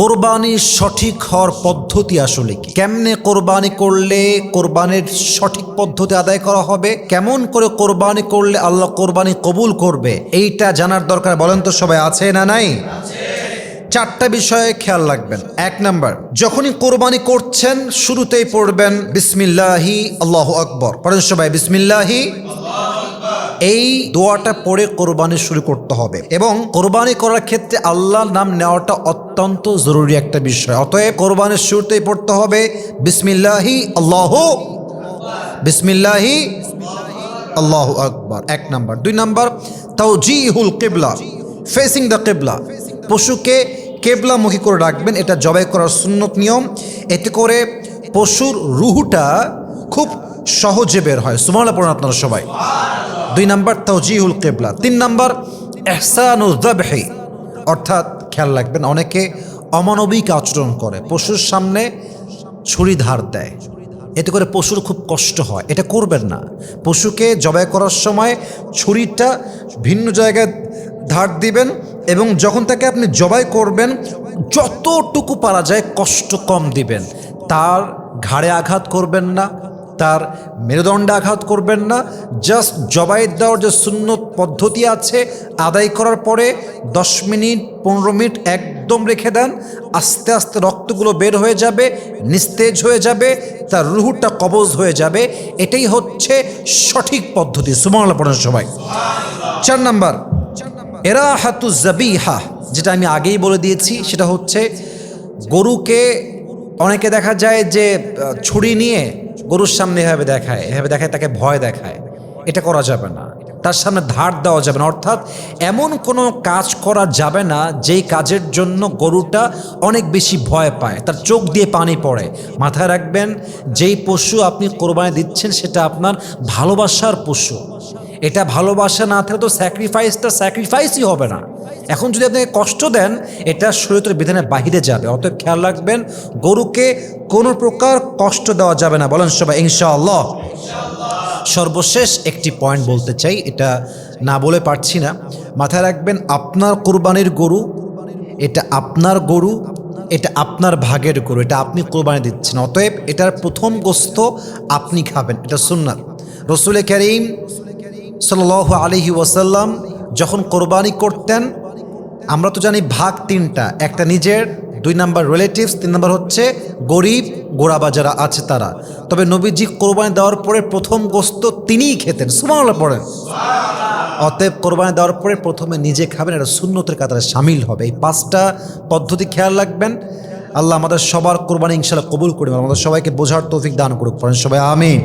কোরবানির সঠিক হওয়ার পদ্ধতি আসলে কি, কেমনে কোরবানি করলে কোরবানির সঠিক পদ্ধতি আদায় করা হবে, কেমন করে কোরবানি করলে আল্লাহ কোরবানি কবুল করবে, এইটা জানার দরকার। বলেন তো সবাই, আছে না নাই? চারটা বিষয়ে খেয়াল রাখবেন। এক নাম্বার, যখনই কোরবানি করছেন শুরুতেই পড়বেন বিসমিল্লাহি আল্লাহু আকবার। পড়েন সবাই বিসমিল্লাহি। এই দোয়াটা পড়ে কোরবানি শুরু করতে হবে এবং কোরবানি করার ক্ষেত্রে আল্লাহর নাম নেওয়াটা অত্যন্ত জরুরি একটা বিষয়। অতএব কোরবানির শুরুতেই পড়তে হবে বিসমিল্লাহি আল্লাহু আকবার। এক নাম্বার। দুই নাম্বার, তাওজিহুল কিবলা, ফেসিং দ্য কিবলা। পশুকে কেবলামুখী করে রাখবেন, এটা জবাই করার সুন্নত নিয়ম। এতে করে পশুর রুহুটা খুব সহজে বের হয়। সুবহানাল্লাহ পড়ুন আপনারা সবাই। দুই নাম্বার তাওজিহুল কিবলা। তিন নাম্বার ইহসানুয যাবহি, অর্থাৎ খেয়াল রাখবেন অনেকে অমানবিক আচরণ করে, পশুর সামনে ছুরি ধার দেয়, এতে করে পশুর খুব কষ্ট হয়। এটা করবেন না। পশুকে জবাই করার সময় ছুরিটা ভিন্ন জায়গায় ধার দিবেন এবং যখন তাকে আপনি জবাই করবেন যতটুকু পারা যায় কষ্ট কম দিবেন। তার ঘাড়ে আঘাত করবেন না, তার মেরুদণ্ডে আঘাত করবেন না। জাস্ট জবাই দেওয়ার যে সুন্নত পদ্ধতি আছে আদায় করার পরে 10 মিনিট 15 মিনিট একদম রেখে দেন। আস্তে আস্তে রক্তগুলো বের হয়ে যাবে, নিস্তেজ হয়ে যাবে, তার রুহুটা কবজ হয়ে যাবে। এটাই হচ্ছে সঠিক পদ্ধতি। সুবহানাল্লাহ পড়েন সবাই। 4 নাম্বার ইরাহাতুজ যাবিহা, যেটা আমি আগেই বলে দিয়েছি, সেটা হচ্ছে গরুকে অনেকে দেখা যায় যে ছুরি নিয়ে গরুর সামনে এভাবে দেখায় তাকে ভয় দেখায়। এটা করা যাবে না। তার সামনে ধার দেওয়া যাবে না। অর্থাৎ এমন কোনো কাজ করা যাবে না যেই কাজের জন্য গরুটা অনেক বেশি ভয় পায়, তার চোখ দিয়ে পানি পড়ে। মাথায় রাখবেন, যেই পশু আপনি কোরবানি দিচ্ছেন সেটা আপনার ভালোবাসার পশু। এটা ভালোবাসা না থাকলে তো স্যাক্রিফাইসই হবে না। এখন যদি আপনাকে কষ্ট দেন এটা শরীয়তের বিধানের বাহিরে যাবে। অতএব খেয়াল রাখবেন গরুকে কোনো প্রকার কষ্ট দেওয়া যাবে না। বলেন সবাই ইনশাআল্লাহ। সর্বশেষ একটি পয়েন্ট বলতে চাই, এটা না বলে পারছি না। মাথায় রাখবেন আপনার কোরবানির গরু, এটা আপনার গরু, এটা আপনার ভাগের গরু, এটা আপনি কোরবানি দিচ্ছেন। অতএব এটার প্রথম গোশত আপনি খাবেন, এটা সুন্নাত। রাসূল কারীম সাল্লাল্লাহু আলাইহি ওয়াসাল্লাম যখন কোরবানি করতেন, আমরা তো জানি ভাগ তিনটা, একটা নিজের, 2 নাম্বার রিলেটিভস, 3 নাম্বার হচ্ছে গরিব গোরাবা যারা আছে তারা। তবে নবীজি কোরবানি দেওয়ার পরে প্রথম গোশত তিনিই খেতেন। সুবহানাল্লাহ পড়েন। অতএব কোরবানি দেওয়ার পরে প্রথমে নিজে খাবেন, এটা সুন্নতের কাতারে শামিল হবে। এই 5টা পদ্ধতি খেয়াল রাখবেন। আল্লাহ আমাদের সবার কোরবানি ইনশাআল্লাহ কবুল করবেন, আমাদের সবাইকে বোঝার তৌফিক দান করুক। পড়েন সবাই আমিন।